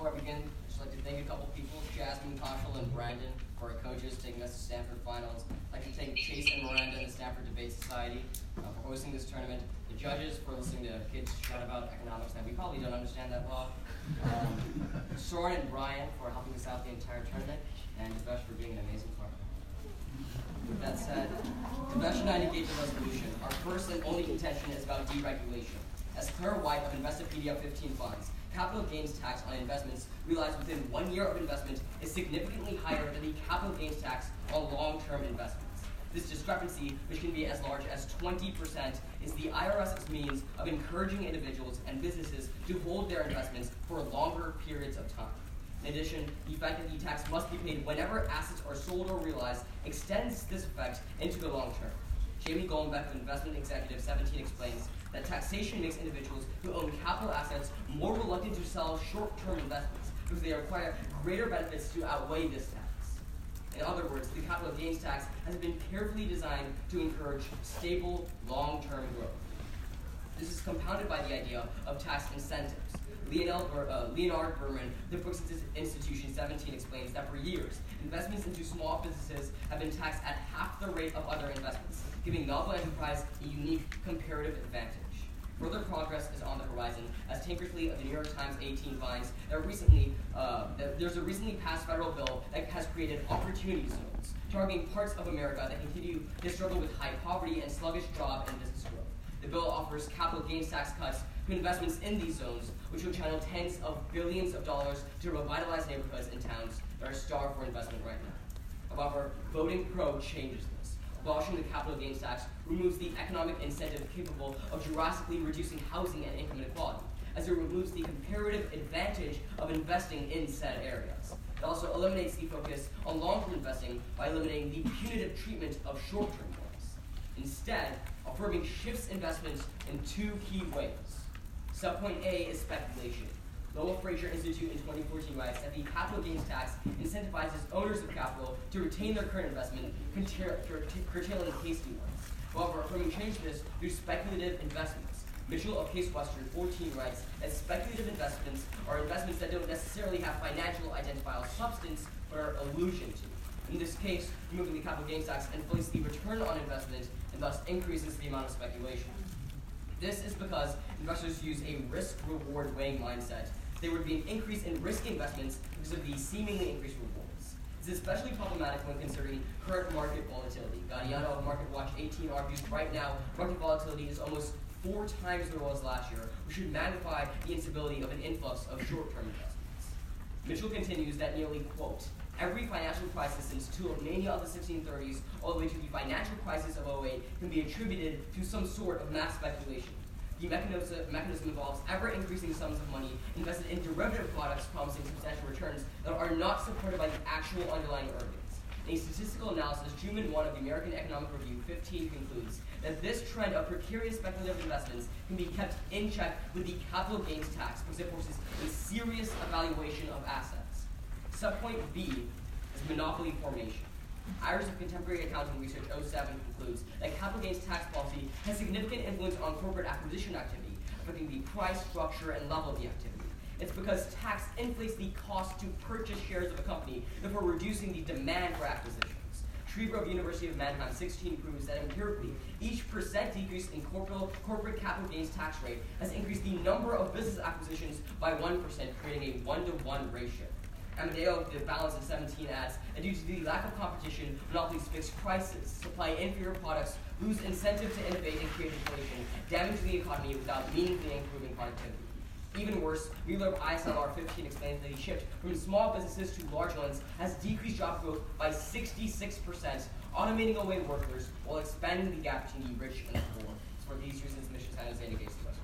before I begin, I'd just like to thank a couple people, Jasmine, Kaushal, and Brandon, for our coaches taking us to Stanford finals. I'd like to thank Chase and Miranda and the Stanford Debate Society for hosting this tournament, the judges for listening to kids shout about economics that we probably don't understand that well, Soren and Brian for helping us out the entire tournament, and Devesh for being an amazing partner. With that said, Devesh and I negate the resolution. Our first and only contention is about deregulation. As Claire White of Investopedia 15 finds, capital gains tax on investments realized within 1 year of investment is significantly higher than the capital gains tax on long-term investments. This discrepancy, which can be as large as 20%, is the IRS's means of encouraging individuals and businesses to hold their investments for longer periods of time. In addition, the fact that the tax must be paid whenever assets are sold or realized extends this effect into the long term. Jamie Goldenbeck of Investment Executive 17 explains that taxation makes individuals who own capital assets more reluctant to sell short-term investments because they require greater benefits to outweigh this tax. In other words, the capital gains tax has been carefully designed to encourage stable, long-term growth. This is compounded by the idea of tax incentives. Leonard Berman, the Brooks Institution 17, explains that for years, investments into small businesses have been taxed at half the rate of other investments, giving novel enterprise a unique comparative advantage. Further progress is on the horizon, as Tankersley of the New York Times 18 finds that there's a recently passed federal bill that has created opportunity zones, targeting parts of America that continue to struggle with high poverty and sluggish job and business growth. The bill offers capital gains tax cuts to investments in these zones, which will channel tens of billions of dollars to revitalize neighborhoods and towns that are starved for investment right now. However, voting pro changes this. Abolishing the capital gains tax removes the economic incentive capable of drastically reducing housing and income inequality, as it removes the comparative advantage of investing in said areas. It also eliminates the focus on long-term investing by eliminating the punitive treatment of short-term ones. Instead, affirming shifts investments in two key ways. Subpoint A is speculation. Lowell Fraser Institute in 2014 writes that the capital gains tax incentivizes owners of capital to retain their current investment, curtailing hasty ones. However, affirming change this through speculative investments. Mitchell of Case Western 14 writes that speculative investments are investments that don't necessarily have financial identifiable substance, but are illusion to. In this case, removing the capital gains tax inflates the return on investment and thus increases the amount of speculation. This is because investors use a risk-reward weighing mindset. There would be an increase in risky investments because of the seemingly increased rewards. This is especially problematic when considering current market volatility. Gadiano of Market Watch 18 argues right now market volatility is almost 4 times what it was last year, which should magnify the instability of an influx of short-term investments. Mitchell continues that nearly, quote, every financial crisis since Tulipmania of the 1630s all the way to the financial crisis of 2008 can be attributed to some sort of mass speculation. The mechanism involves ever-increasing sums of money invested in derivative products promising substantial returns that are not supported by the actual underlying earnings. In a statistical analysis, Truman 1 of the American Economic Review 15 concludes that this trend of precarious speculative investments can be kept in check with the capital gains tax because it forces a serious evaluation of assets. Subpoint B is monopoly formation. Iris of Contemporary Accounting Research 07 concludes that capital gains tax policy has significant influence on corporate acquisition activity, affecting the price, structure, and level of the activity. It's because tax inflates the cost to purchase shares of a company, therefore reducing the demand for acquisitions. Schreiber of University of Mannheim 16 proves that empirically, each % decrease in corporate capital gains tax rate has increased the number of business acquisitions by 1%, creating a 1-to-1 ratio. Amadeo of the Balance of 17 adds that due to the lack of competition, monopolies fix prices, supply inferior products, lose incentive to innovate and create inflation, damage the economy without meaningfully improving productivity. Even worse, Wheeler of ISLR 15 explains that the shift from small businesses to large ones has decreased job growth by 66%, automating away workers while expanding the gap between the rich and the poor. For these reasons, Mission San Jose negates the resolution.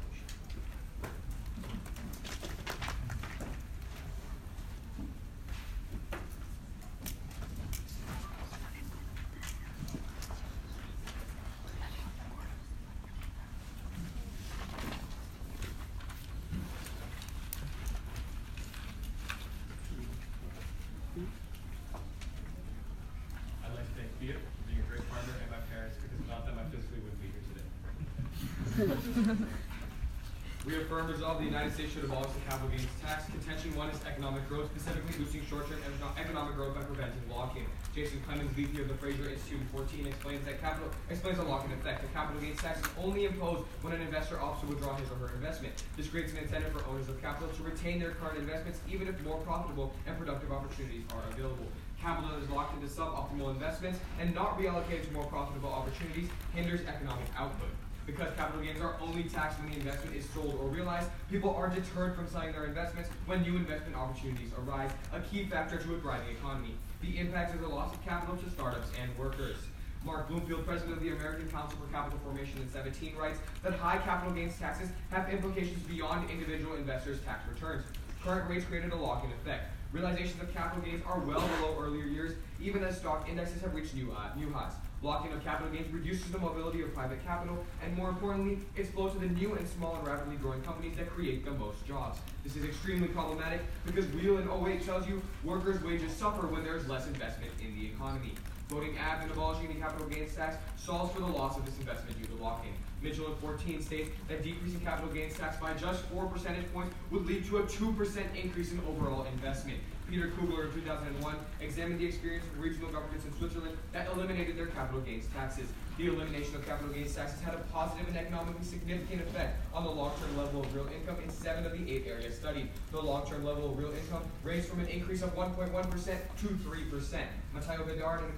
We affirm resolve the United States should abolish the capital gains tax. Contention 1 is economic growth, specifically boosting short-term economic growth by preventing lock-in. Jason Clemens, VP of the Fraser Institute in 14, explains the lock-in effect. The capital gains tax is only imposed when an investor opts to withdraw his or her investment. This creates an incentive for owners of capital to retain their current investments, even if more profitable and productive opportunities are available. Capital that is locked into suboptimal investments and not reallocated to more profitable opportunities hinders economic output. Because capital gains are only taxed when the investment is sold or realized, people are deterred from selling their investments when new investment opportunities arise, a key factor to a thriving economy. The impact is a loss of capital to startups and workers. Mark Bloomfield, president of the American Council for Capital Formation in 17, writes that high capital gains taxes have implications beyond individual investors' tax returns. Current rates created a lock-in effect. Realizations of capital gains are well below earlier years, even as stock indexes have reached new highs. Lock-in of capital gains reduces the mobility of private capital, and more importantly, its flow to the new and small and rapidly growing companies that create the most jobs. This is extremely problematic because Wheel in 08 tells you workers' wages suffer when there is less investment in the economy. Voting aft and abolishing the capital gains tax solves for the loss of this investment due to lock-in. Mitchell in 14 states that decreasing capital gains tax by just 4 percentage points would lead to a 2% increase in overall investment. Peter Kugler in 2001 examined the experience of regional governments in Switzerland that eliminated their capital gains taxes. The elimination of capital gains taxes had a positive and economically significant effect on the long-term level of real income in 7 of the 8 areas studied. The long-term level of real income raised from an increase of 1.1% to 3%. Matteo Bedard, an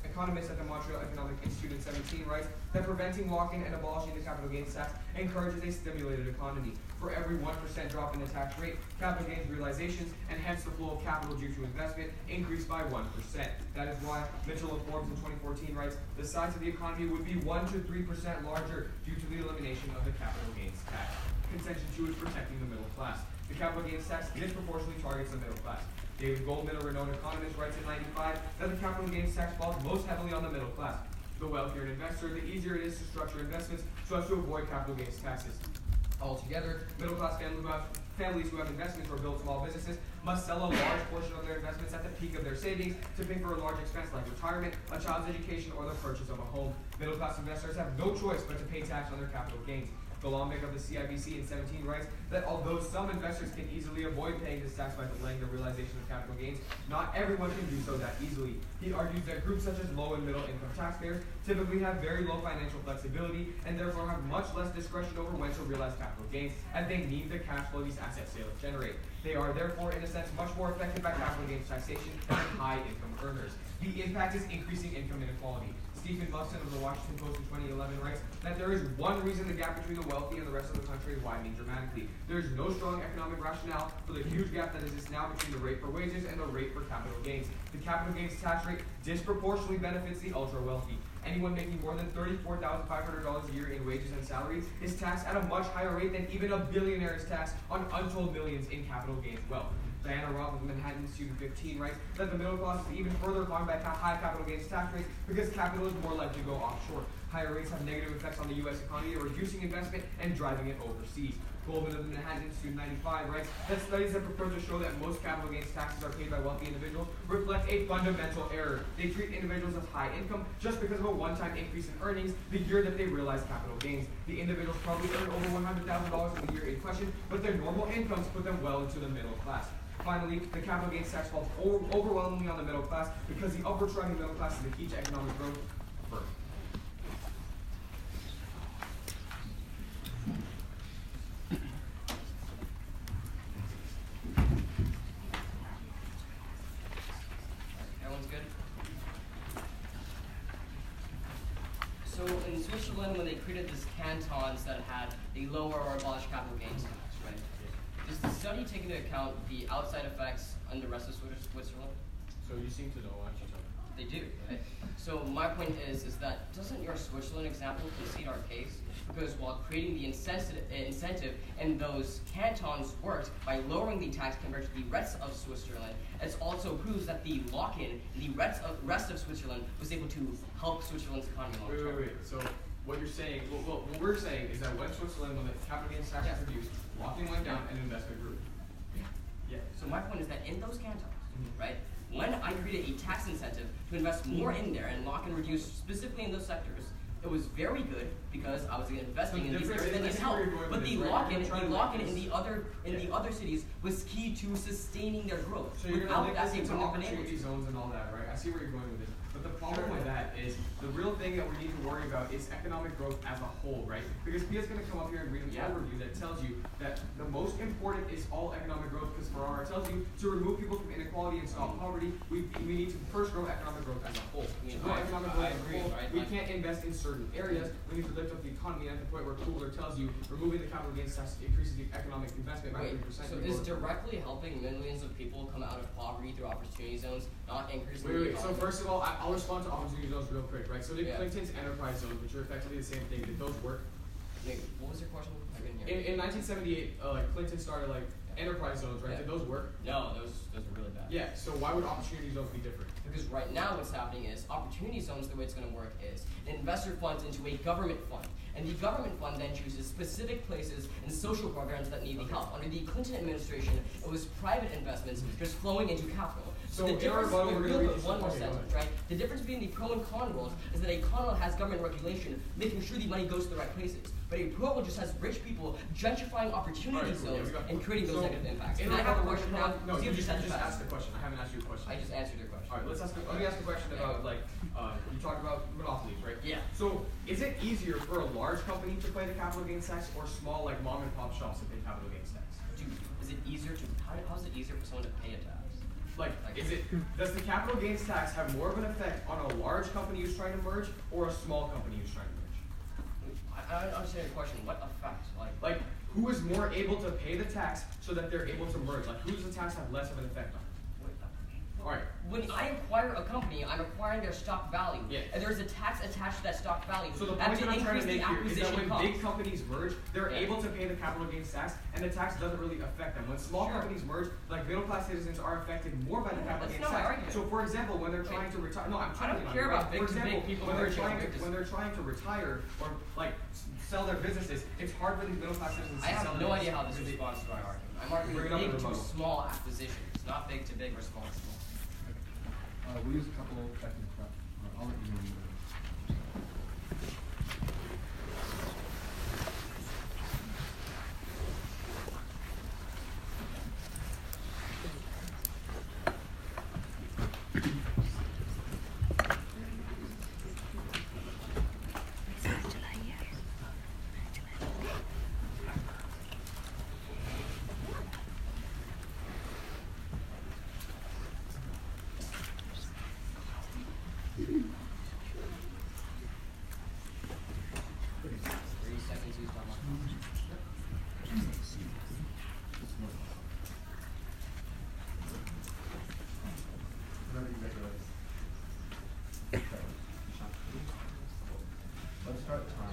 economist at the Montreal Economic Institute in 17, writes that preventing lock-in and abolishing the capital gains tax encourages a stimulated economy. For every 1% drop in the tax rate, capital gains realizations, and hence the flow of capital due to investment, increased by 1%. That is why Mitchell and Forbes in 2014 writes, the size of the economy would be 1 to 3% larger due to the elimination of the capital gains tax. Contention 2 is protecting the middle class. The capital gains tax disproportionately targets the middle class. David Goldman, a renowned economist, writes in 95 that the capital gains tax falls most heavily on the middle class. The wealthier an investor, the easier it is to structure investments so as to avoid capital gains taxes. Altogether, middle-class families who have investments or build small businesses must sell a large portion of their investments at the peak of their savings to pay for a large expense like retirement, a child's education, or the purchase of a home. Middle-class investors have no choice but to pay tax on their capital gains. The lawmaker of the CIBC in 17 writes that although some investors can easily avoid paying this tax by delaying the realization of capital gains, not everyone can do so that easily. He argues that groups such as low and middle income taxpayers typically have very low financial flexibility and therefore have much less discretion over when to realize capital gains, as they need the cash flow these asset sales generate. They are therefore, in a sense, much more affected by capital gains taxation than high income earners. The impact is increasing income inequality. Stephen Buston of the Washington Post in 2011 writes that there is one reason the gap between the wealthy and the rest of the country is widening dramatically. There is no strong economic rationale for the huge gap that exists now between the rate for wages and the rate for capital gains. The capital gains tax rate disproportionately benefits the ultra-wealthy. Anyone making more than $34,500 a year in wages and salaries is taxed at a much higher rate than even a billionaire is taxed on untold millions in capital gains wealth. Diana Roth of the Manhattan Institute in 15 writes that the middle class is even further harmed by high capital gains tax rates because capital is more likely to go offshore. Higher rates have negative effects on the U.S. economy, reducing investment and driving it overseas. Goldman of the Manhattan Institute in 95 writes that studies that purport to show that most capital gains taxes are paid by wealthy individuals reflect a fundamental error. They treat individuals as high income just because of a one-time increase in earnings the year that they realize capital gains. The individuals probably earn over $100,000 in the year in question, but their normal incomes put them well into the middle class. Finally, the capital gains tax falls overwhelmingly on the middle class because the upward trending middle class is the key to economic growth. Everyone's good? So in Switzerland, when they created these cantons that had a lower or abolished capital gains tax, right? Does the study take into account the outside effects on the rest of Switzerland? So you seem to know, why don't you tell me? They do, right? So my point is that doesn't your Switzerland example concede our case? Because while creating the incentive in those cantons worked by lowering the tax compared to the rest of Switzerland, it also proves that the lock-in in the rest of Switzerland was able to help Switzerland's economy long term. Wait. So what you're saying, what we're saying is that when Switzerland, when the capital gains tax was reduced, lock-in went down and investment grew. Yeah. So my point is that in those cantons, right, when I created a tax incentive to invest more in there and lock and reduce specifically in those sectors, it was very good because I was investing in these areas that need help. But the lock-in in the other cities was key to sustaining their growth. So you're going to link this into wouldn't have been able opportunity to. zones and all that, right? I see where you're going with this. But the problem with that is the real thing that we need to worry about is economic growth as a whole, right? Because Pia's going to come up here and read an overview that tells you that the most important is all economic growth, because Ferrara tells you to remove people from inequality and stop poverty, we need to first grow economic growth as a whole. To grow economic growth as a whole, we can't invest in certain areas. We need to lift up the economy at the point where Cooler tells you removing the capital gains tax increases the economic investment by 3%. So is directly helping millions of people come out of poverty through opportunity zones not increasing the economy? So first of all, I'll respond to opportunity zones real quick, right? So did Clinton's enterprise zones, which are effectively the same thing, did those work? What was your question? I didn't hear. In 1978, Clinton started enterprise zones, right? Did those work? No, those are really bad. Yeah, so why would opportunity zones be different? Because right now what's happening is opportunity zones, the way it's going to work is an investor funds into a government fund. And the government fund then chooses specific places and social programs that need the help. Under the Clinton administration, it was private investments just flowing into capital. So the difference, one more sentence, right? The difference between the pro and con rules is that a con rule has government regulation, making sure the money goes to the right places. But a pro rule just has rich people gentrifying opportunity zones and creating those negative impacts. And I have a question now. No, you just asked the question. I haven't asked you a question. I just answered your question. All right, let me ask a question about you talked about monopolies, right? Yeah. So is it easier for a large company to pay the capital gains tax or small mom and pop shops to pay capital gains tax? Is it easier to how is it easier for someone to pay a tax? Does the capital gains tax have more of an effect on a large company who's trying to merge or a small company who's trying to merge? I don't understand your question. What effect? Like who is more able to pay the tax so that they're able to merge? Like who does the tax have less of an effect on? All right. When I acquire a company, I'm acquiring their stock value. Yeah. And there's a tax attached to that stock value. So the point that I'm trying to make here is that when big companies merge, they're able to pay the capital gains tax, and the tax doesn't really affect them. When small companies merge, middle class citizens are affected more by the capital gains tax. So for example, when they're trying to retire, I don't care about big people. When they're trying to retire or sell their businesses, it's hard for these middle class citizens to sell their businesses. I have no idea how this responds to my argument. I'm arguing big to small acquisitions, not big to big or small to small. We'll use a couple of seconds. I'll let you know. Let's start time.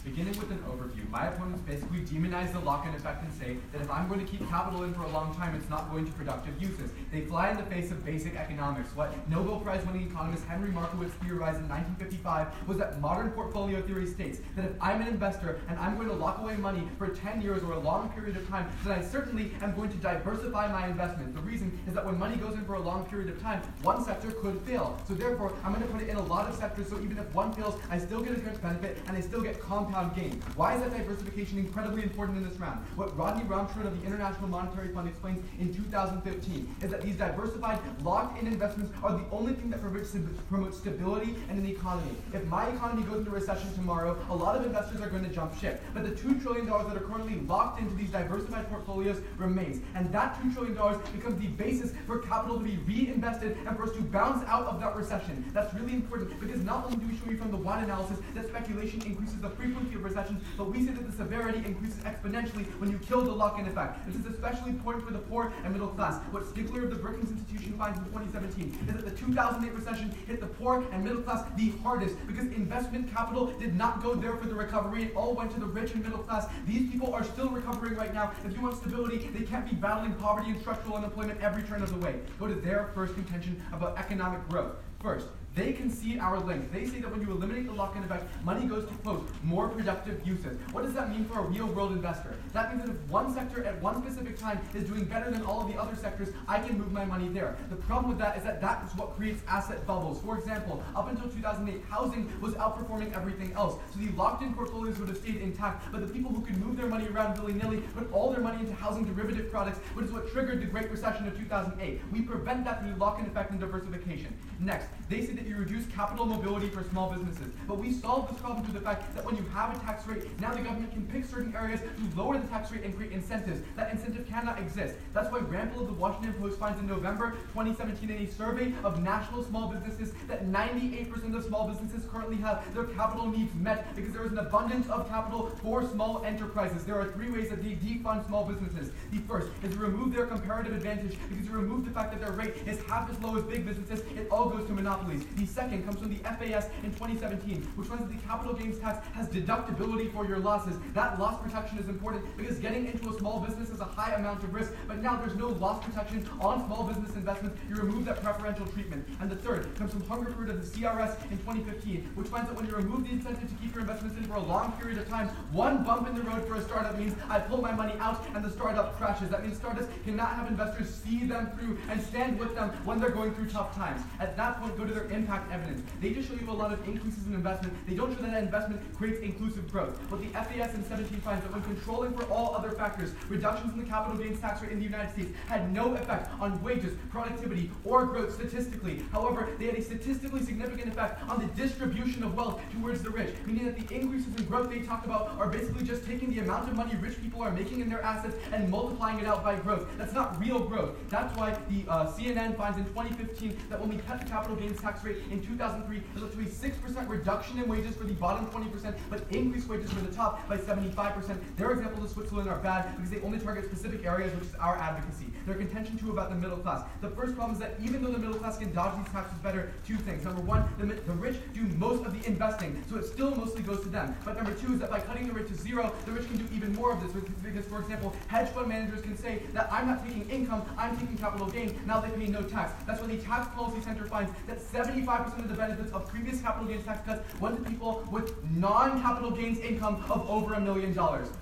Beginning with an overview, my opponents basically demonize the lock-in effect and say that if I'm going to keep capital in for a long time, it's not going to productive uses. They fly in the face of basic economics. What Nobel Prize-winning economist Henry Markowitz theorized in 1955 was that modern portfolio theory states that if I'm an investor and I'm going to lock away money for 10 years or a long period of time, then I certainly am going to diversify my investment. The reason is that when money goes in for a long period of time, one sector could fail. So therefore, I'm going to put it in a lot of sectors, so even if one fails, I still get a direct benefit and I still get compound gain. Why is that diversification incredibly important in this round? What Rodney Roundtree of the International Monetary Fund explains in 2015 is that these diversified, locked-in investments are the only thing that promotes stability in an economy. If my economy goes into recession tomorrow, a lot of investors are going to jump ship. But the $2 trillion that are currently locked into these diversified portfolios remains. And that $2 trillion becomes the basis for capital to be reinvested and for us to bounce out of that recession. That's really important because not only do we show you from the one analysis that speculation increases the frequency of recessions, but we see that the severity increases exponentially when you kill the lock-in effect. This is especially important for the poor and middle class. What Stigler of the Brookings Institution finds in 2017 is that the 2008 recession hit the poor and middle class the hardest because investment capital did not go there for the recovery. It all went to the rich and middle class. These people are still recovering right now. If you want stability, they can't be battling poverty and structural unemployment every turn of the way. Go to their first contention about economic growth. First, They concede our link. They say that when you eliminate the lock-in effect, money goes to, quote, more productive uses. What does that mean for a real-world investor? That means that if one sector at one specific time is doing better than all of the other sectors, I can move my money there. The problem with that is that that is what creates asset bubbles. For example, up until 2008, housing was outperforming everything else. So the locked-in portfolios would have stayed intact, but the people who could move their money around willy-nilly put all their money into housing derivative products, which is what triggered the Great Recession of 2008. We prevent that through lock-in effect and diversification. Next, they say that you reduce capital mobility for small businesses. But we solve this problem through the fact that when you have a tax rate, now the government can pick certain areas to lower the tax rate and create incentives. That incentive cannot exist. That's why Rampel of the Washington Post finds in November 2017 in a survey of national small businesses that 98% of small businesses currently have their capital needs met because there is an abundance of capital for small enterprises. There are three ways that they defund small businesses. The first is to remove their comparative advantage because you remove the fact that their rate is half as low as big businesses. It all goes to monopolies. The second comes from the FAS in 2017, which finds that the capital gains tax has deductibility for your losses. That loss protection is important because getting into a small business is a high amount of risk, but now there's no loss protection on small business investments. You remove that preferential treatment. And the third comes from Hungerford of the CRS in 2015, which finds that when you remove the incentive to keep your investments in for a long period of time, one bump in the road for a startup means I pull my money out and the startup crashes. That means startups cannot have investors see them through and stand with them when they're going through tough times. At that point, go to their impact evidence. They just show you a lot of increases in investment. They don't show that investment creates inclusive growth. But the FAS in 17 finds that when controlling for all other factors, reductions in the capital gains tax rate in the United States had no effect on wages, productivity, or growth statistically. However, they had a statistically significant effect on the distribution of wealth towards the rich, meaning that the increases in growth they talk about are basically just taking the amount of money rich people are making in their assets and multiplying it out by growth. That's not real growth. That's why the CNN finds in 2015 that when we cut the capital gains tax rate in 2003, it led to a 6% reduction in wages for the bottom 20%, but increased wages for the top by 75%. Their examples of Switzerland are bad because they only target specific areas, which is our advocacy. Their contention too about the middle class. The first problem is that even though the middle class can dodge these taxes better, two things. Number one, the rich do most of the investing, so it still mostly goes to them. But number two is that by cutting the rate to zero, the rich can do even more of this because, for example, hedge fund managers can say that I'm not taking income, I'm taking capital gain, now they pay no tax. That's why the Tax Policy Center finds that 75% of the benefits of previous capital gains tax cuts went to people with non-capital gains income of over $1 million.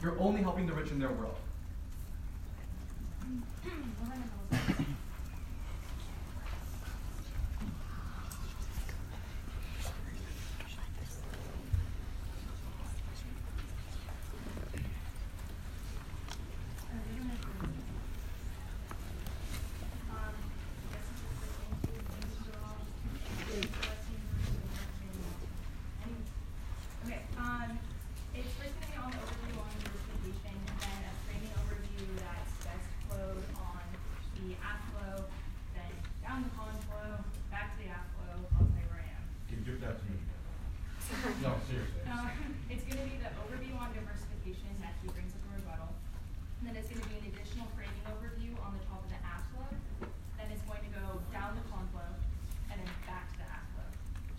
You're only helping the rich in their world. No, seriously. It's going to be the overview on diversification that he brings up in rebuttal. And then it's going to be an additional framing overview on the top of the AFFLO. Then it's going to go down the conflow and then back to the AFFLO.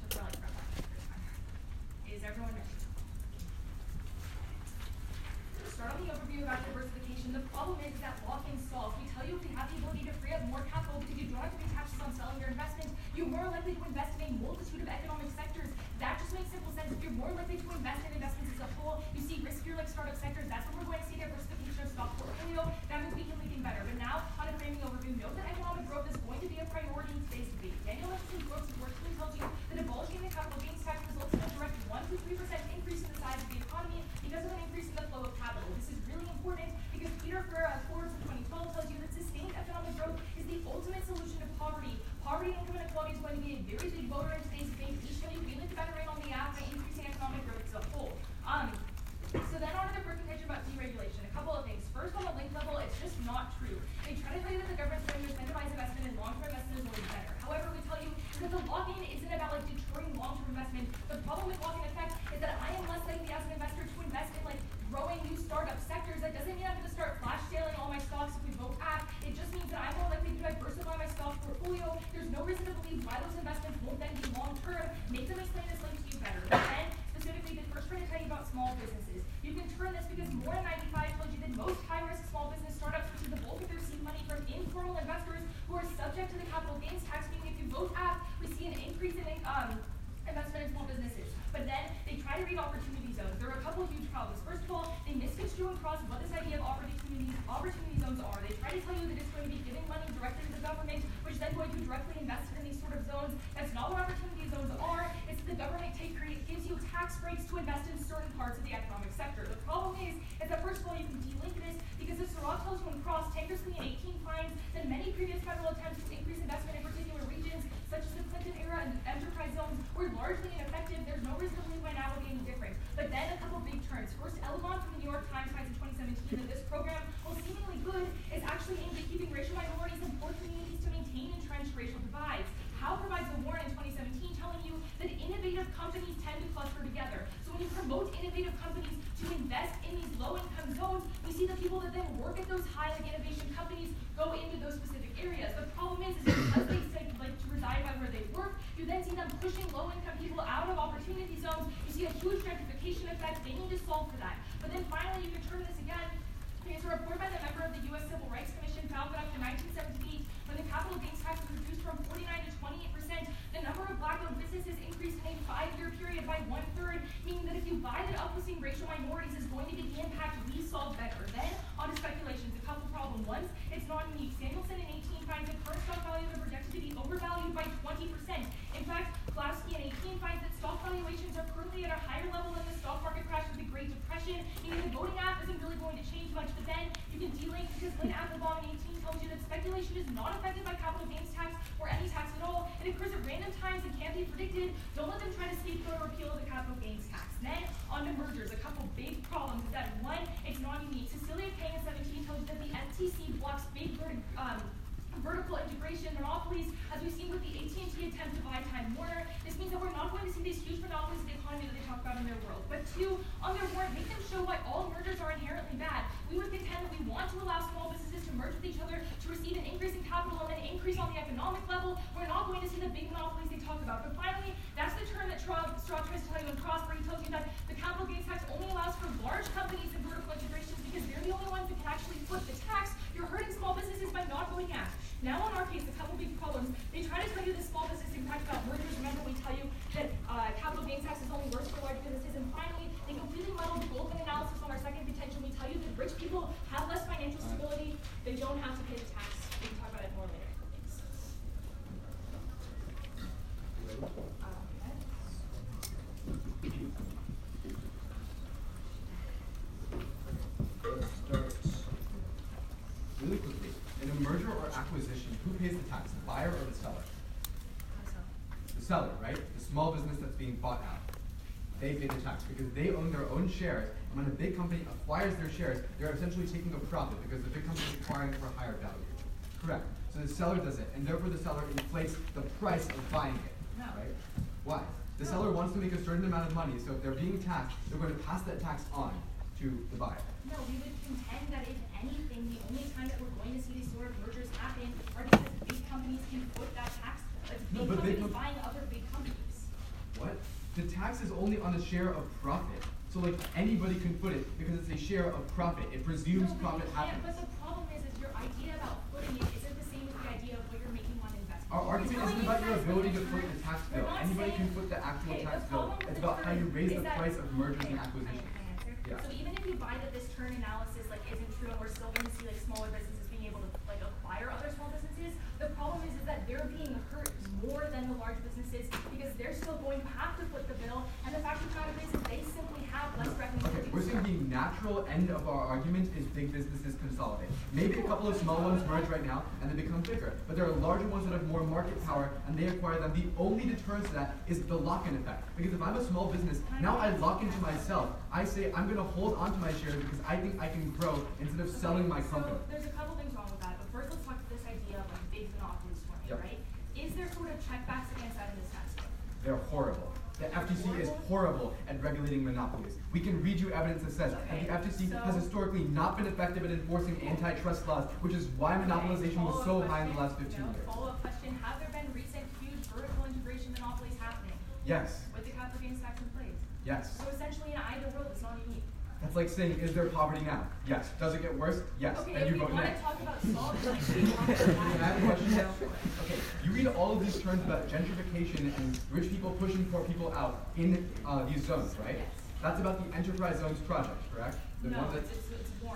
So for like front line this time. Is everyone ready? Start on the overview about diversification. The problem is that lock-in stalls. We tell you if we have the ability to free up more capital because you don't have to pay taxes on selling your investment, you're more likely to invest in a multitude of economic sectors. That just makes simple sense. If you're more likely to invest in investments as a whole, you see riskier like startup sectors, that's when we're going to see diversification of stock portfolio. That means we can be thinking better. But now, on a framing overview, note that economic growth is going to be a priority in today's debate. Daniel Lexington's growth virtually tells you that abolishing the capital gains tax results in a direct 1 to 3% increase in the size of the economy because of an increase in the flow of capital. This is really important because Peter Forbes in 2012 tells you that sustained economic growth is the ultimate solution to poverty. Poverty and income inequality is going to be a very big voter in today's debate. Each time you feel it to better rate on the app by increasing economic growth as a whole. So then on to the first contention about deregulation. A couple of things. First, on the link level, it's just not true. They try to tell you that the government's going to incentivize investment in cross what this idea of opportunity zones are. They try to tell you that it's going to be giving money directly to the government, which is then going to directly invest in these sort of zones. That's not what opportunity zones are. It's that the government gives you tax breaks to invest in certain parts of the economic sector. The problem is that first of all, you can delink this because if Sirach tells you in Cross, Tankersley, and 18 finds that many previous federal attempts to increase investment in particular regions, such as the Clinton era and enterprise zones, were largely ineffective. There's no reason to believe why now will be any different. But then a couple big turns. First, Elamon from the New York Times finds in 2017 that this program, while seemingly good, is actually aimed at keeping racial minorities and poor communities to maintain entrenched racial divides. Howe provides a warrant in 2017 telling you that innovative companies tend to cluster together. So when you promote innovative companies to invest in these low-income zones, we see the people that then work at those high-like innovation companies go into those specific areas. The problem is because they like to reside by where they work, you then see them pushing low-income people out of opportunity zones. You see a huge gentrification effect. They need to solve for that. But then finally, you can turn this again. There's a report by the member of the U.S. Civil Rights Commission found that after 1978, when the capital gains tax was reduced from 49 to 28%, the number of black-owned businesses increased in a 5-year period by 1/3, meaning that if you buy that uplifting racial minorities is going to be the impact we solve better. Then, on to speculations, a couple problem ones. It's not unique. Samuelson in 18 finds that current stock values are projected to be overvalued by 20%. In fact, Plavsky in 18 finds that stock valuations are currently at a higher level than the stock market crash of the Great Depression, meaning the voting app isn't really going to change much. But then you can delink because Lynn Applebaum in 18 tells you that speculation is not affected by capital gains tax or any tax at all. It occurs at random times and can't be predicted. Don't let them try to scapegoat or repeal the capital gains tax. Then on to mergers. A couple big problems is that one, it's not unique. Cecilia Kang in 17 tells you that the FTC blocks big vertical integration monopolies, as we've seen with the AT&T attempt to buy Time Warner. This means that we're not going to see these huge monopolies of the economy that they talk about in their world. But two, on their warrant, make them show why all mergers are inherently bad. We would contend that we want to allow small businesses to merge with each other to receive an increase in capital and then increase on the economic level. We're not going to see the big monopolies they talk about. But finally, that's the term that Straw tries to tell you in Cross, where he tells you that the capital gains tax only allows for large companies and vertical integrations because they're the only ones that can actually flip the tax. You're hurting small businesses by not voting yes. Now in our case, a couple big problems. They try to tell you the small business impact about mergers. Remember, we tell you that capital gains tax is only worse for large businesses. And finally, they completely muddle the Goldman analysis on our second contention. We tell you that rich people have less financial stability. They don't have to pay the tax. We can talk about it more later. Thanks. Let's start really quickly. In a merger or acquisition, who pays the tax, the buyer or the seller? The seller, right? The small business that's being bought out. They pay the tax because they own their own shares, and when a big company acquires their shares, they're essentially taking a profit because the big company is acquiring it for a higher value. Correct. So the seller does it, and therefore the seller inflates the price of buying it. No. Right? Why? The seller wants to make a certain amount of money, so if they're being taxed, they're going to pass that tax on to the buyer. No, we would contend that if anything, the only time that we're going to see these sort of mergers happen are because big companies can foot that tax. Big companies buying other big companies. What? The tax is only on a share of profit. So like anybody can foot it because it's a share of profit. It presumes profit happens. But the problem is your idea about footing it isn't the same as the idea of what you're making on investment. Our argument isn't about your ability to foot the tax bill. Anybody can foot the actual tax bill. It's about how you raise the price of mergers and acquisitions. Yeah. So even if you buy that this turn analysis isn't true and we're still going to see smaller businesses being able to acquire other small businesses, the problem is that they're being hurt more than the large businesses because they're still going to have to foot the bill, and the fact of the matter is they simply have less revenue. Okay, we're saying the natural end of our argument is big businesses consolidate. Maybe a couple of small ones merge right now and they become bigger, but there are larger ones that have more market power and they acquire them. The only deterrent to that is the lock-in effect. Because if I'm a small business, now I lock into myself. I say I'm going to hold on to my shares because I think I can grow instead of selling my company. So there's a couple things wrong with that, but first let's talk to this idea of big monopolies for me, right? Is there sort of checkbacks against that in this tax bill? They're horrible. The FTC is horrible at regulating monopolies. We can read you evidence that says that the FTC has historically not been effective at enforcing antitrust laws, which is why monopolization was so high in the last 15 years. Follow-up question, have there been recent huge vertical integration monopolies happening? Yes. With the capital gains tax in place? Yes. So essentially in either world, it's not unique. That's like saying, is there poverty now? Yes. Does it get worse? Yes. Okay, and if you we vote want next. to talk about solving Can I have a question now? Okay, you read all of these terms about gentrification and rich people pushing poor people out in these zones, right? Yes. That's about the Enterprise Zones project, correct? The No, one that, it's more.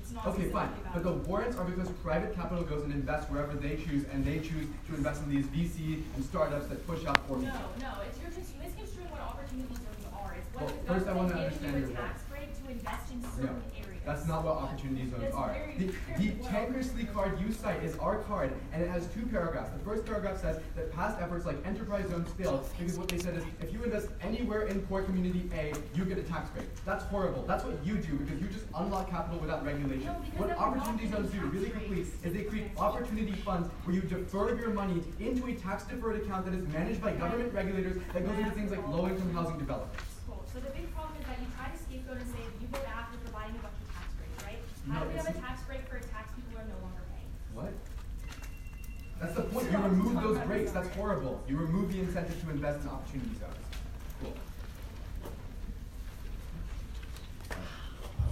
It's not Okay, fine. specifically But the warrants are because private capital goes and invests wherever they choose, and they choose to invest in these VC and startups that push up or No, it's you're misconstruing what opportunity zones are. It's what Well, the first I want to government understand gives your you a tax break to invest in certain areas. That's not what opportunity zones That's are. very The different. Tankersley card you cite is our card, and it has 2 paragraphs. The first paragraph says that past efforts like enterprise zones failed because what they said is if you invest anywhere in poor community A, you get a tax break. That's horrible. That's what you do because you just unlock capital without regulation. No, because What that's opportunity not zones do, tax really breaks. quickly, is they create opportunity funds where you defer your money into a tax-deferred account that is managed by government regulators that goes into things like low-income housing developments. Cool. So the big problem is that you try to scapegoat and say you go back, you're providing a bunch of tax breaks, right? How No, do we have a it's- tax break for a tax people are no longer paying? What? That's the point. You remove those breaks. That's horrible. You remove the incentive to invest in opportunity zones. Cool.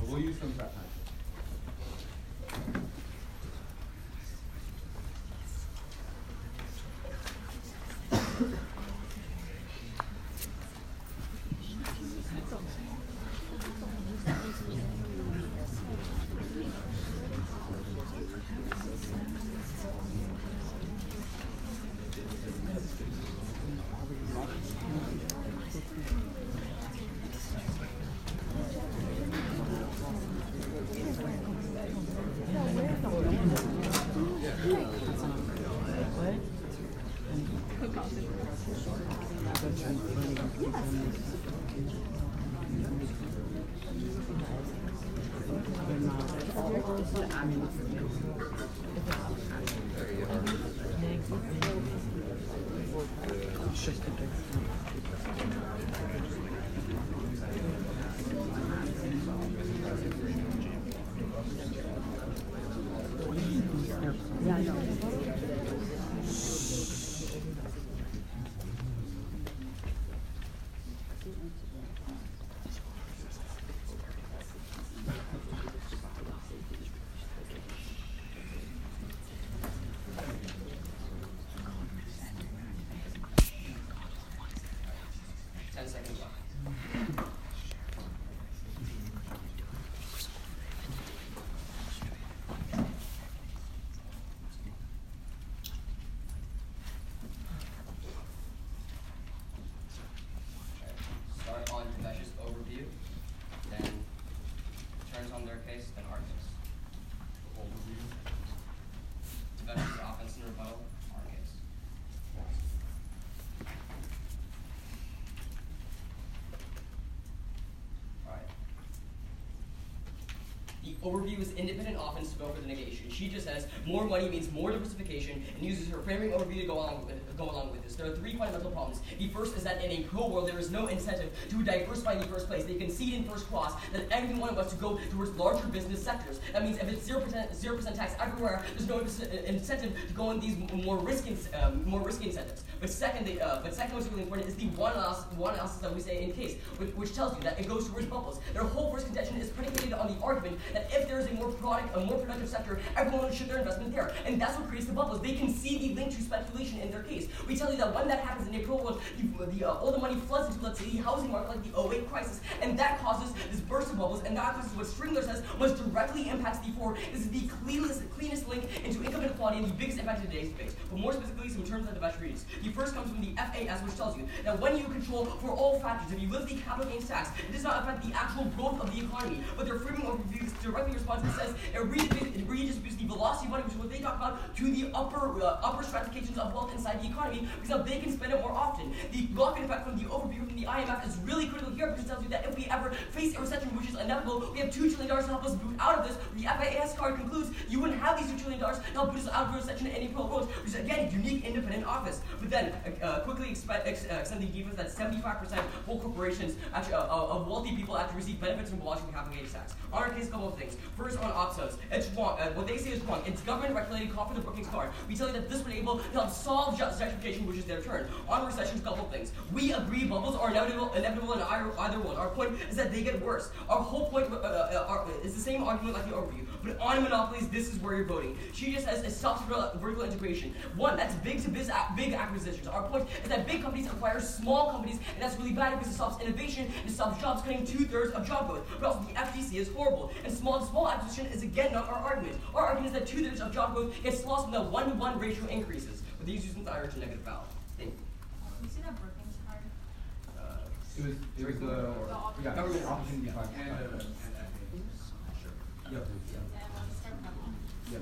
We'll use some prep time. Start on Devesh's overview, then turns on their case, then our case. Overview. Devesh's offense and rebuttal, our case. Alright. The overview is independent offense to go for the negation. She just says more money means more diversification and uses her framing overview to go along with this. There are 3 fundamental problems. The first is that in a co-world there is no incentive to diversify in the first place. They concede in first clause that everyone wants to go towards larger business sectors. That means if it's 0% tax everywhere, there's no incentive to go in these more risky incentives. But second, what's really important is the one analysis that we say in case, which tells you that it goes towards bubbles. Their whole first contention is predicated on the argument that if there is a more productive sector, everyone will shift their investment there. And that's what creates the bubbles. They can see the link to speculation in their case. We tell you that when that happens in a pro-world, all the money floods into, let's say, the housing market like the 08 crisis, and that causes this burst of bubbles, and that causes what Stringler says most directly impacts the forward. This is the cleanest link into income inequality and the biggest impact in today's debate. But more specifically, some terms that the Devesh reads. The first comes from the FAS, which tells you that when you control for all factors, if you lift the capital gains tax, it does not affect the actual growth of the economy. But their framing overview is directly responsive. It says it redistributes the velocity of money, which is what they talk about, to the upper stratifications of wealth inside the economy, because now they can spend it more often. The lock-in effect from the overview from the IMF is really critical here because it tells you that if we ever face a recession, which is inevitable, we have $2 trillion to help us boot out of this. The FAS card concludes you wouldn't have these $2 trillion to help boot us out of a recession in any pro-world, which is again unique independent office. But then quickly extend the defense that 75% of whole corporations actually, of wealthy people actually receive benefits from belonging to capital gains tax. On our case, a couple of things. First, on options, it's wrong. What they say is wrong. It's government-regulated call for the bookings card. We tell you that this would enable to help solve justification, which is their turn. On recessions, a couple of things. We agree bubbles are inevitable in either one. Our point is that they get worse. Our whole point is the same argument like the overview, but on monopolies, this is where you're voting. She just says it stops vertical integration. One, that's big to big acquisitions. Our point is that big companies acquire small companies, and that's really bad because it stops innovation and it stops jobs, cutting 2/3 of job growth. But also the FTC is horrible, and small acquisition is again not our argument. Our argument is that 2/3 of job growth gets lost when the 1-to-1 ratio increases. With these reasons, I urge a negative ballot. Thank you. You see that Brookings card? It was the Government opportunity five. And Yep. And start with that one. Yep.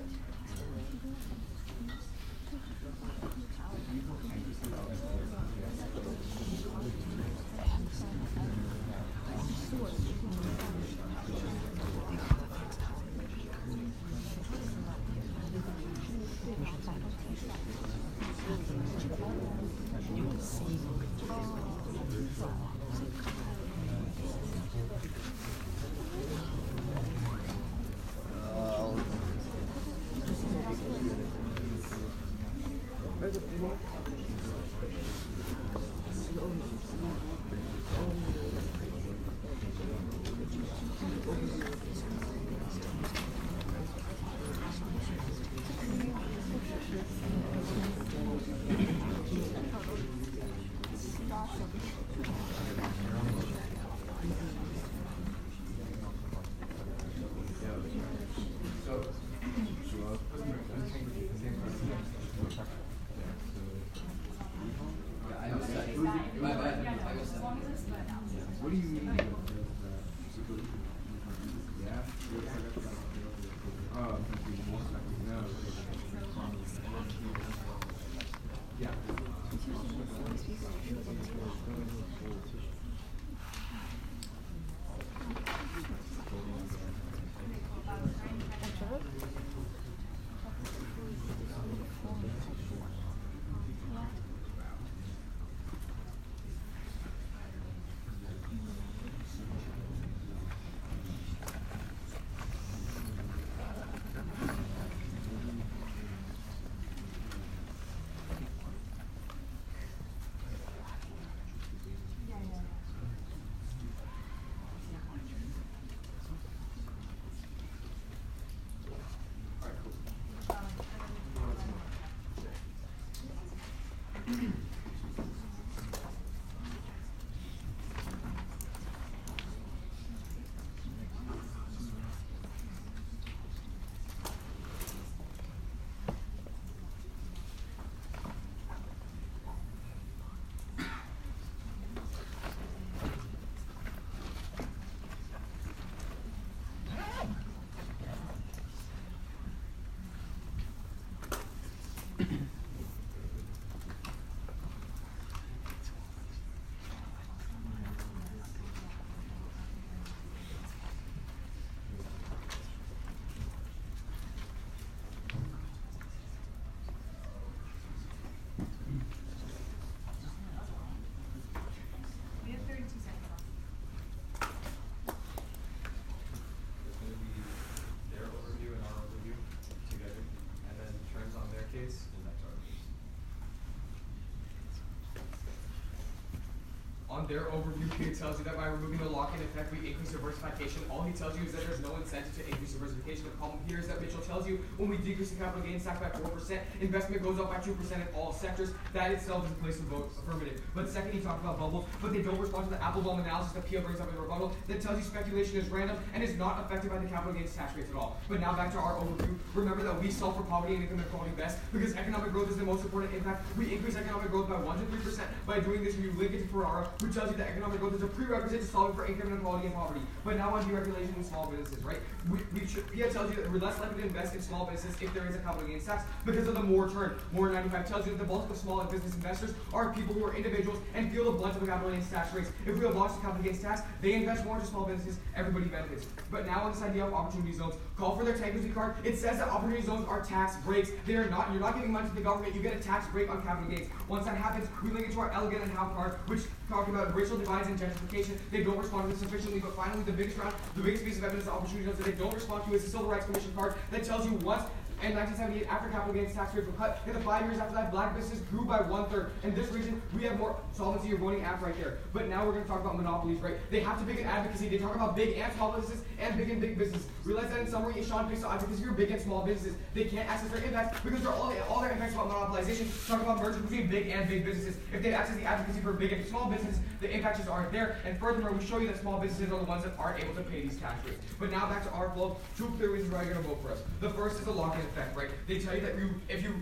What do you mean? Yeah? Oh, no. Yeah. We have 32 seconds left. It's going to be their overview and our overview together, and then turns on their case, and that's our case. On their overview, he tells you that by removing the lock-in effect, we increase diversification. All he tells you is that there's no incentive to increase diversification. The problem here is that Mitchell tells you when we decrease the capital gains tax by 4%, investment goes up by 2% in all sectors. That itself is a place to vote affirmative. But second, he talked about bubbles, but they don't respond to the Applebaum analysis that Peel brings up in rebuttal that tells you speculation is random and is not affected by the capital gains tax rates at all. But now back to our overview. Remember that we solve for poverty and income inequality best because economic growth is the most important impact. We increase economic growth by 1 to 3%. By doing this, we link it to Ferrara, who tells you that economic growth is a prerequisite to solving for income inequality and poverty. But now on deregulation in small businesses, right? PIA tells you that we're less likely to invest in small businesses if there is a capital gains tax because of the Moore turn. Moore 95 tells you that the bulk of small business investors are people who are individuals and feel the blunt of the capital gains tax rates. If we abolish the capital gains tax, they invest more into small businesses, everybody benefits. But now on this idea of opportunity zones, call for their tankersley card. It says that opportunity zones are tax breaks. They are not. You're not giving money to the government. You get a tax break on capital gains. Once that happens, we link it to our elegant and half card, which talk about racial divides and gentrification. They don't respond to this sufficiently. But finally, the biggest piece of evidence of opportunity zones that they don't respond to is the Civil Rights Commission card that tells you once And 1978, after capital gains tax rates were cut, in the 5 years after that, black businesses grew by 1/3. In this region, we have more solvency. You're voting app right there. But now we're going to talk about monopolies, right? They have to pick an advocacy. They talk about big and small businesses and big businesses. Realize that in summary, Sean picks advocacy for big and small businesses. They can't access their impacts because they're all their impacts about monopolization. Talk about mergers between big and big businesses. If they access the advocacy for big and small businesses, the impacts just aren't there. And furthermore, we show you that small businesses are the ones that aren't able to pay these tax rates. But now back to our flow. 2 clear reasons why you're going to vote for us. The first is the lock-in effect, right? They tell you that if you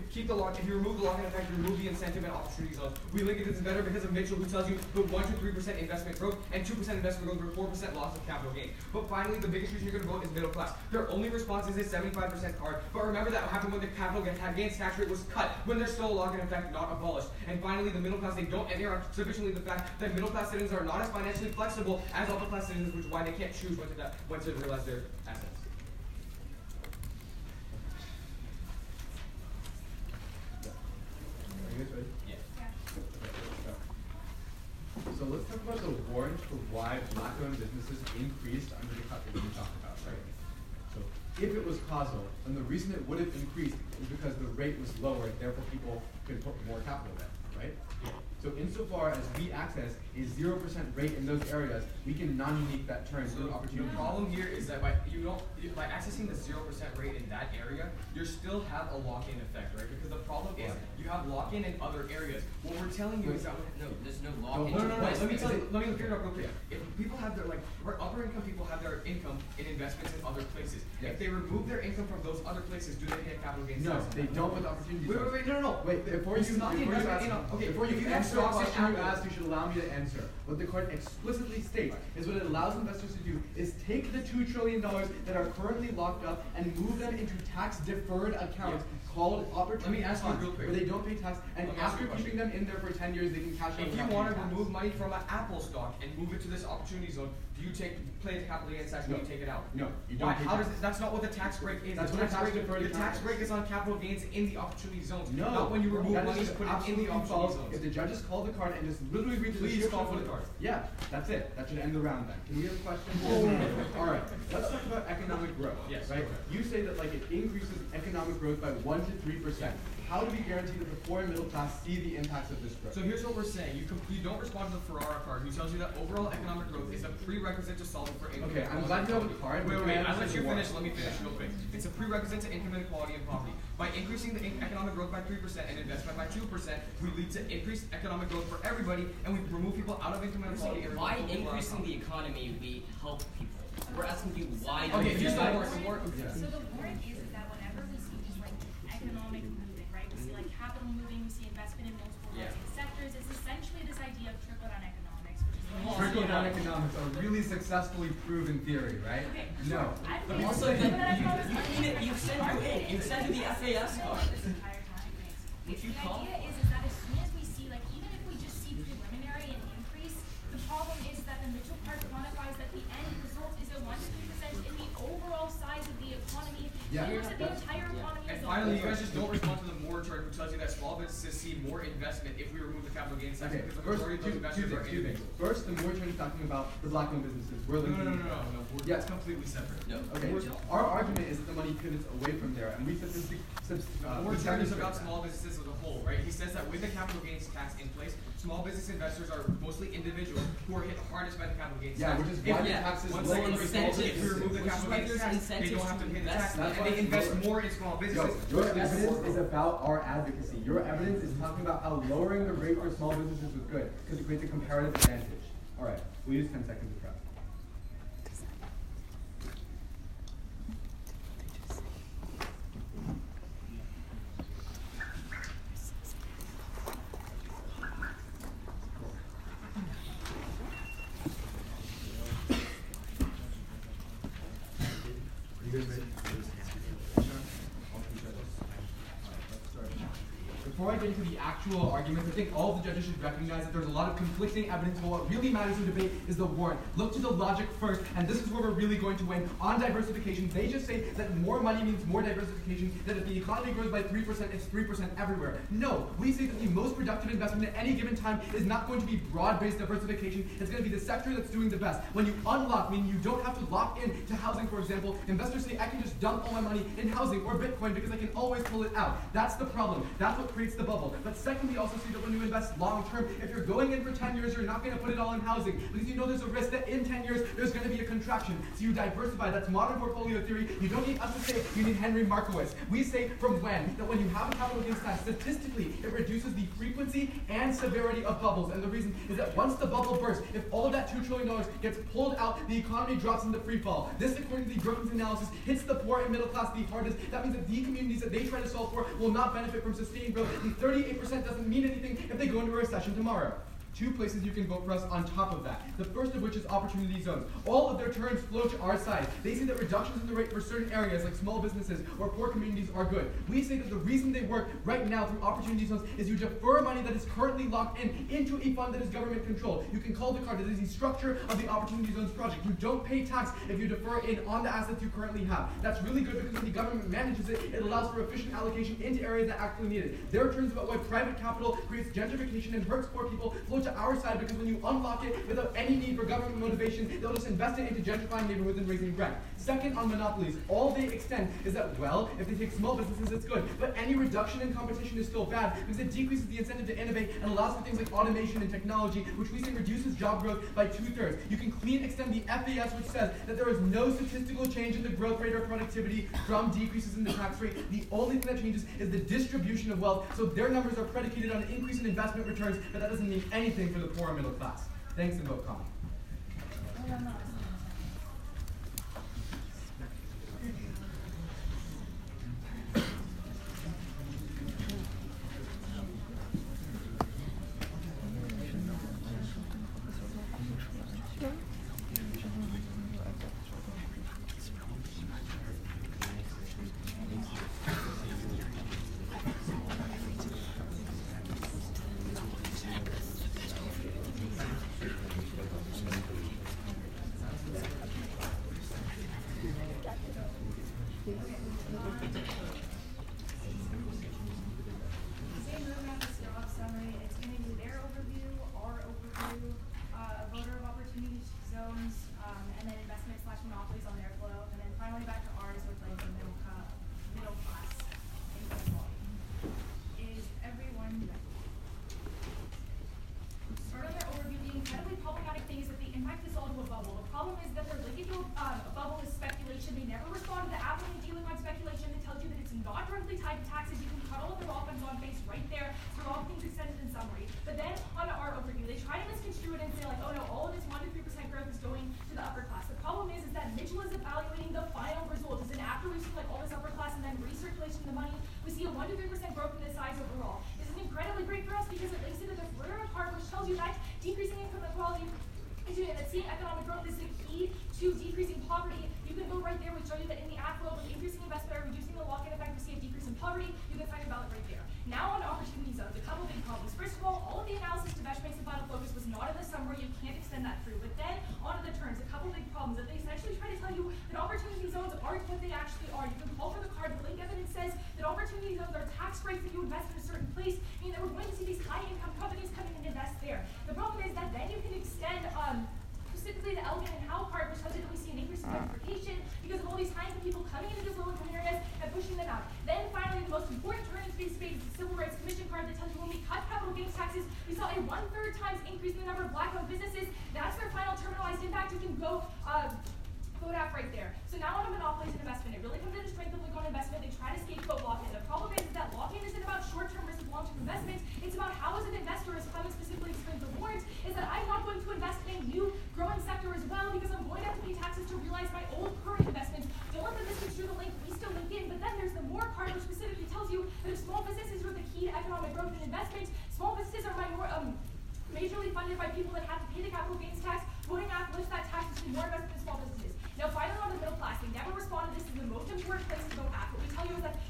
remove the lock-in effect, you remove the incentive and opportunity zones. We link it to this better because of Mitchell, who tells you the 1 to 3% investment growth and 2% investment growth for 4% loss of capital gain. But finally, the biggest reason you're going to vote is middle class. Their only response is this 75% card. But remember that happened when the capital gains tax rate was cut, when there's still a lock-in effect, not abolished. And finally, the middle class, they don't adhere sufficiently the fact that middle class citizens are not as financially flexible as upper class citizens, which is why they can't choose when to realize their assets. Are you guys ready? Yeah. So let's talk about the warrant for why black-owned businesses increased under the cut that we talked about, right? So if it was causal, then the reason it would have increased is because the rate was lower, therefore people could put more capital there, right? So insofar as we access a 0% rate in those areas, we can non-unique that term through opportunity. The problem here is that by accessing the 0% rate in that area, you still have a lock-in effect, right? Because the problem is you have lock-in in other areas. What we're telling you is that There's no lock-in. No. Let me clear it up real quick. If people have their upper income people have their income in investments in other places. If they remove their income from those other places, do they pay a capital gains tax? No, they don't with opportunity. Wait, no. Wait, before you answer a question you asked, you should allow me to answer. What the court explicitly states is what it allows investors to do is take the $2 trillion that are currently locked up and move them into tax-deferred accounts called opportunity Let me ask you funds, real quick. where they don't pay tax, and after keeping them in there for 10 years, they can cash out If you without want to paying tax. remove money from an Apple stock and move it to this opportunity zone, do you play the capital gains tax when you take it out? No, you don't Why? pay How tax. does that's not what the tax break is. That's the what a tax tax break, deferred the account tax is. break is on capital gains in the opportunity zones. No, Not when you remove that money is to put it in absolutely the opportunity false. zones. If the judges call the card and just literally read the Please description call for of the card. Yeah, that's it. That should end the round then. Can we have a question? All right, let's talk about economic growth. Yes. Right? You say that it increases economic growth by 1 to 3%. How do we guarantee that the poor and middle class see the impacts of this growth? So here's what we're saying. You don't respond to the Ferrara card, who tells you that overall economic growth is a prerequisite to solving for income Okay, I'm inequality glad and you have a poverty. card. Wait, but I'll let you more. finish. Let me finish real quick. It's a prerequisite to income inequality and poverty. By increasing the economic growth by 3% and investment by 2%, we lead to increased economic growth for everybody, and we remove people out of income inequality. and Why remove people out of increasing poverty. the economy we help people? We're asking you why. Okay, here's the why- warrant. So the warrant is that whenever we see just economic movement, right? We see capital moving, we see investment in multiple housing sectors. It's essentially this idea of trickle-down economics, which is Trickle-down economics are really successfully proven theory, right? Okay. No. But Also, you send to the FAS card. This entire time. If you The call idea is that as soon as we see, even if we just see preliminary and increase, the problem is that the Mitchell part quantifies that the end result is a 1 to 3% in the overall size of the economy. Yeah. It looks at the entire economy And as a finally, you whole. guys just don't respond to the Moore chart, who tells you that small businesses see more investment if we remove the capital gains tax, Okay, because the first, majority of those investors are two things. individuals. First, the more trend is talking about the black-owned businesses. We're No. linking. Yeah, it's completely separate. No. Okay, our argument is that the money pivots away from there, and we said this. Moore chart is about small businesses as a whole, right? He says that with the capital gains tax in place, small business investors are mostly individuals who are hit hardest by the capital gains Yeah, tax. which is If why we- the tax is once lower again, for small if we businesses. remove the Which is capital why gains there's tax, they incentives don't have to to pay the invest. tax, That's and why they it's invest lower. more in small Yo, businesses. your evidence is about our advocacy. Your evidence is talking about how lowering the rate for small businesses was good, because it creates a comparative advantage. All right, we'll use 10 seconds to prep. Are you guys ready? All three judges. All right, let's start. before I get into the actual arguments, I think all of the judges should recognize that there's a lot of conflicting evidence, but what really matters in debate is the warrant. Look to the logic first, and this is where we're really going to win. On diversification, they just say that more money means more diversification, that if the economy grows by 3%, it's 3% everywhere. No, we say that the most productive investment at any given time is not going to be broad-based diversification. It's going to be the sector that's doing the best. When you unlock, meaning you don't have to lock in to housing, for example, investors say, I can just dump all my money in housing or Bitcoin because I can always pull it out. That's the problem. That's what creates the bubble. But second, we also see that when you invest long-term, if you're going in for 10 years, you're not going to put it all in housing because you know there's a risk that in 10 years, there's going to be a contraction. So you diversify. That's modern portfolio theory. You don't need us to say, you need Henry Markowitz. We say from when, that when you have a capital gains tax, statistically, it reduces the frequency and severity of bubbles. And the reason is that once the bubble bursts, if all of that $2 trillion gets pulled out, the economy drops into free fall. This, according to the Brookings analysis, hits the poor and middle class the hardest. That means that the communities that they try to solve for will not benefit from sustained growth. The 38% doesn't mean anything if they go into a recession tomorrow. Two places you can vote for us on top of that. The first of which is opportunity zones. All of their turns flow to our side. They say that reductions in the rate for certain areas like small businesses or poor communities are good. We say that the reason they work right now through opportunity zones is you defer money that is currently locked in into a fund that is government controlled. You can call the card. That is the structure of the opportunity zones project. You don't pay tax if you defer in on the assets you currently have. That's really good because when the government manages it, it allows for efficient allocation into areas that actually need it. Their turns about why private capital creates gentrification and hurts poor people flow to our side because when you unlock it without any need for government motivation, they'll just invest it into gentrifying neighborhoods and raising rent. Second, on monopolies, all they extend is that, well, if they take small businesses, it's good, but any reduction in competition is still bad because it decreases the incentive to innovate and allows for things like automation and technology, which we say reduces job growth by 2/3. You can clean extend the FAS, which says that there is no statistical change in the growth rate or productivity from decreases in the tax rate. The only thing that changes is the distribution of wealth, so their numbers are predicated on an increase in investment returns, but that doesn't mean anything for the poor and middle class. Thanks and vote common.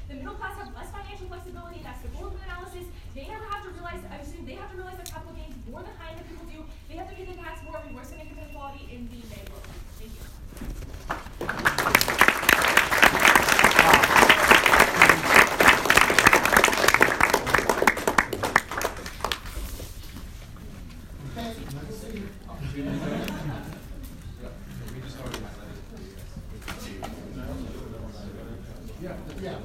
The middle class have less financial flexibility, that's the goal of the analysis. They never have to realize, they have to realize that capital gains more than high income people do. They have to give the tax more and worsen income inequality in the neighborhood. Thank you. Yeah.